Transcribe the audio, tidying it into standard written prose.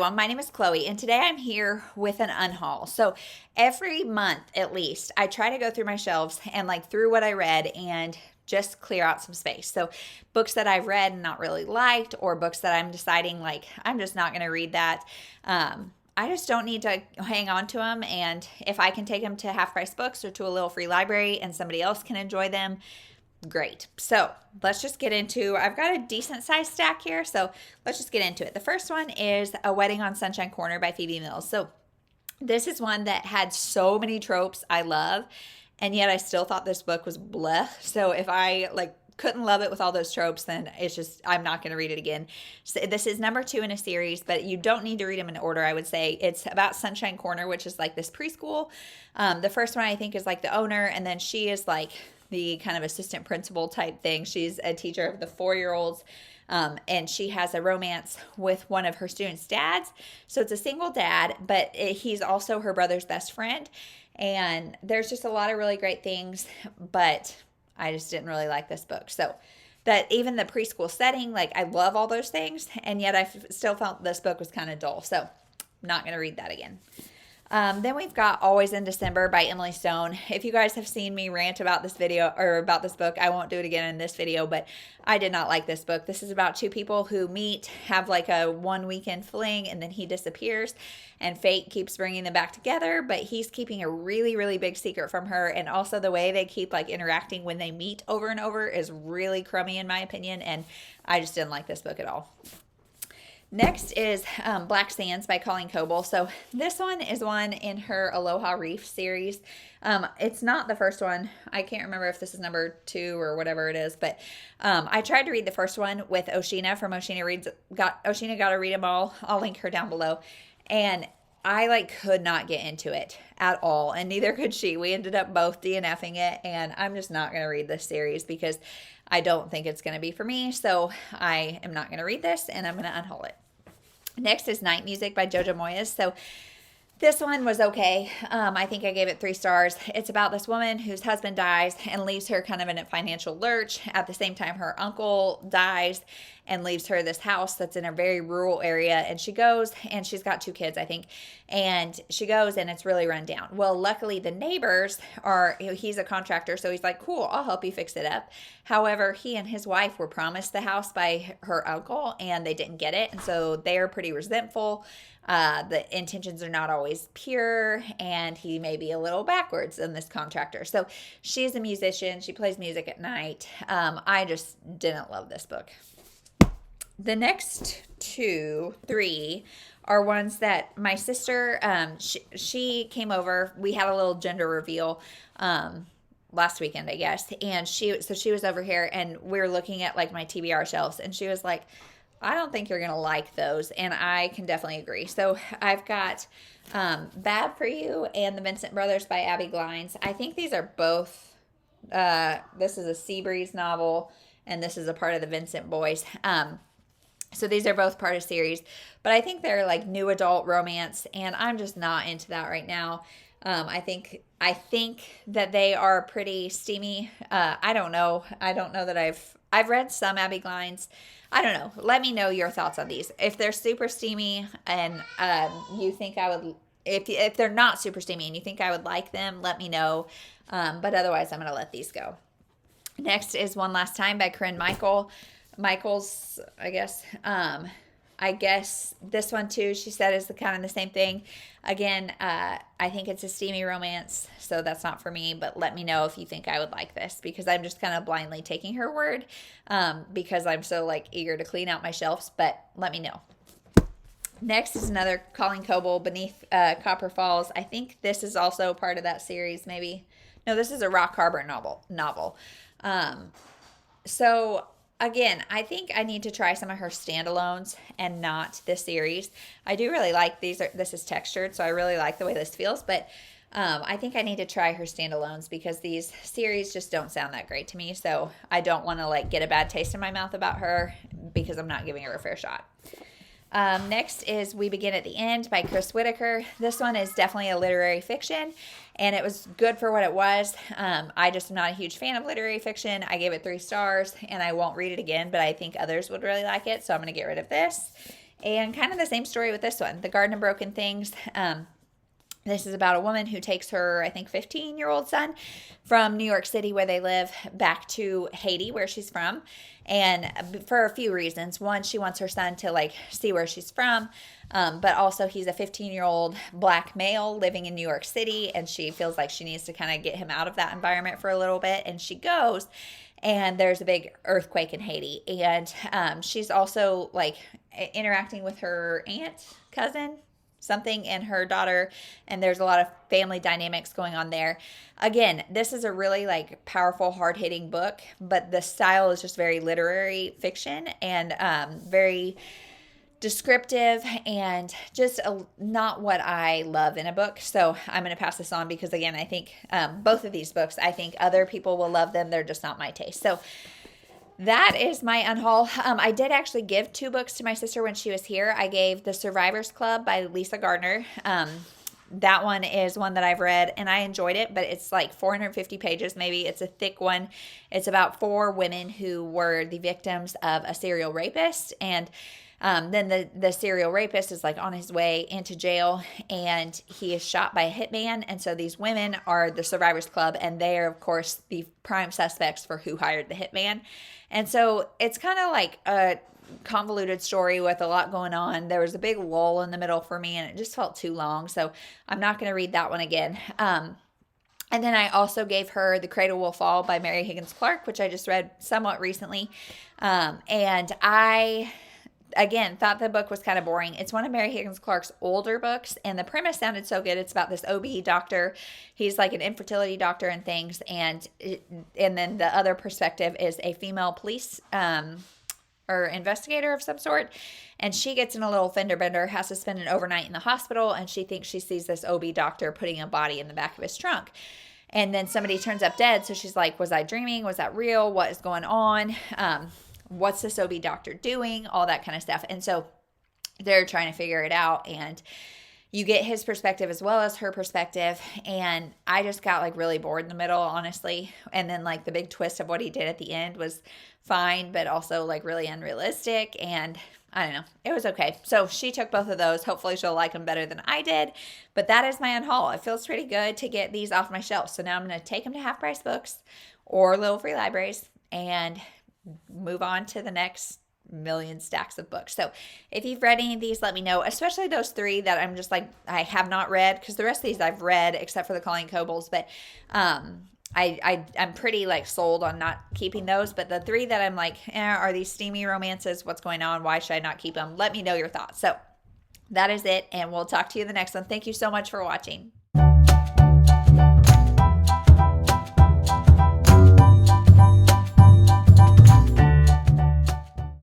everyone. My name is Chloe, and today I'm here with an unhaul. So every month, at least, I try to go through my shelves and like through what I read and just clear out some space. So books that I've read and not really liked, or books that I'm deciding like I'm just not going to read that. I just don't need to hang on to them. And if I can take them to Half Price Books or to a little free library and somebody else can enjoy them, great. So let's just get into, I've got a decent sized stack here, so let's just get into it. The first one is A Wedding on Sunshine Corner by Phoebe Mills. So this is one that had so many tropes I love, and yet I still thought this book was bleh. So if I couldn't love it with all those tropes, then it's just, I'm not going to read it again. So this is number 2 in a series, but you don't need to read them in order, I would say. It's about Sunshine Corner, which is like this preschool. The first one I think is like the owner, and then she is like the kind of assistant principal type thing. She's a teacher of the 4-year-olds, and she has a romance with one of her students' dads. So it's a single dad, but he's also her brother's best friend. And there's just a lot of really great things, but I just didn't really like this book. So that even the preschool setting, like I love all those things, and yet I still felt this book was kind of dull. So I'm not going to read that again. Then we've got Always in December by Emily Stone. If you guys have seen me rant about this video or about this book, I won't do it again in this video, but I did not like this book. This is about 2 people who meet, have like a one weekend fling, and then he disappears, and fate keeps bringing them back together, but he's keeping a really, really big secret from her. And also the way they keep like interacting when they meet over and over is really crummy in my opinion. And I just didn't like this book at all. Next is Black Sands by Colleen Coble. So this one is one in her Aloha Reef series. It's not the first one. I can't remember if this is number 2 or whatever it is, but I tried to read the first one with Oshina from Oshina Reads. Oshina Gotta Read 'Em All. I'll link her down below. And I could not get into it at all, and neither could she. We ended up both DNFing it, and I'm just not going to read this series because I don't think it's going to be for me. So I am not going to read this, and I'm going to unhaul it. Next is Night Music by Jojo Moyes. So this one was okay. I think I gave it 3 stars. It's about this woman whose husband dies and leaves her kind of in a financial lurch. At the same time, her uncle dies and leaves her this house that's in a very rural area. And she goes, and she's got 2 kids, I think. And she goes, and it's really run down. Well, luckily the neighbors he's a contractor, so he's like, cool, I'll help you fix it up. However, he and his wife were promised the house by her uncle, and they didn't get it. And so they're pretty resentful. The intentions are not always pure, and he may be a little backwards in this contractor. So she's a musician. She plays music at night. I just didn't love this book. The next 2, 3 are ones that my sister, she came over. We had a little gender reveal last weekend, I guess. And she was over here, and we were looking at like my TBR shelves, and she was like, I don't think you're going to like those. And I can definitely agree. So I've got Bad for You and The Vincent Brothers by Abby Glines. I think these are both, this is a Seabreeze novel, and this is a part of the Vincent Boys. So these are both part of series, but I think they're like new adult romance, and I'm just not into that right now. I think that they are pretty steamy. I don't know that I've read some Abby Glines. I don't know. Let me know your thoughts on these. If they're super steamy and you think I would, if they're not super steamy and you think I would like them, let me know. But otherwise, I'm going to let these go. Next is One Last Time by Corinne Michaels, I guess. I guess this one too, she said, is kind of the same thing. Again, I think it's a steamy romance, so that's not for me, but let me know if you think I would like this, because I'm just kind of blindly taking her word because I'm so eager to clean out my shelves, but let me know. Next is another Colleen Coble, Beneath Copper Falls. I think this is also part of that series, maybe. No, this is a Rock Harbor novel. So again, I think I need to try some of her standalones and not this series. I do really like these. This is textured, so I really like the way this feels, but I think I need to try her standalones because these series just don't sound that great to me, so I don't want to get a bad taste in my mouth about her because I'm not giving her a fair shot. Next is We Begin at the End by Chris Whitaker. This one is definitely a literary fiction, and it was good for what it was. I just am not a huge fan of literary fiction. I gave it 3 stars, and I won't read it again, but I think others would really like it, so I'm going to get rid of this. And kind of the same story with this one, The Garden of Broken Things. This is about a woman who takes her, I think, 15-year-old son from New York City, where they live, back to Haiti, where she's from. And for a few reasons. One, she wants her son to like see where she's from. But also he's a 15-year-old black male living in New York City. And she feels like she needs to kind of get him out of that environment for a little bit. And she goes, and there's a big earthquake in Haiti. And she's also like interacting with her cousin, something, and her daughter, and there's a lot of family dynamics going on there. Again, this is a really like powerful, hard-hitting book, but the style is just very literary fiction and very descriptive and just not what I love in a book. So I'm going to pass this on because, again, I think both of these books, I think other people will love them. They're just not my taste. So that is my unhaul. I did actually give 2 books to my sister when she was here. I gave The Survivors Club by Lisa Gardner. That one is one that I've read and I enjoyed it, but it's like 450 pages maybe. It's a thick one. It's about 4 women who were the victims of a serial rapist, and then the serial rapist is like on his way into jail and he is shot by a hitman. And so these women are the Survivors Club, and they are, of course, the prime suspects for who hired the hitman. And so it's kind of like a convoluted story with a lot going on. There was a big lull in the middle for me and it just felt too long. So I'm not going to read that one again. And then I also gave her The Cradle Will Fall by Mary Higgins Clark, which I just read somewhat recently. And I, again, thought the book was kind of boring. It's one of Mary Higgins Clark's older books, and the premise sounded so good. It's about this OB doctor. He's like an infertility doctor and things, and then the other perspective is a female police or investigator of some sort, and she gets in a little fender bender, has to spend an overnight in the hospital, and she thinks she sees this OB doctor putting a body in the back of his trunk. And then somebody turns up dead, so she's like, was I dreaming? Was that real? What is going on? What's this OB doctor doing? All that kind of stuff. And so they're trying to figure it out, and you get his perspective as well as her perspective. And I just got like really bored in the middle, honestly. And then like the big twist of what he did at the end was fine, but also like really unrealistic. And I don't know, it was okay. So she took both of those. Hopefully she'll like them better than I did. But that is my unhaul. It feels pretty good to get these off my shelf. So now I'm going to take them to Half Price Books or little free libraries and move on to the next million stacks of books. So if you've read any of these, let me know, especially those 3 that I'm just like, I have not read, because the rest of these I've read except for the Colleen Cobles, but I'm pretty like sold on not keeping those. But the 3 that I'm like, are these steamy romances? What's going on? Why should I not keep them? Let me know your thoughts. So that is it, and we'll talk to you in the next one. Thank you so much for watching.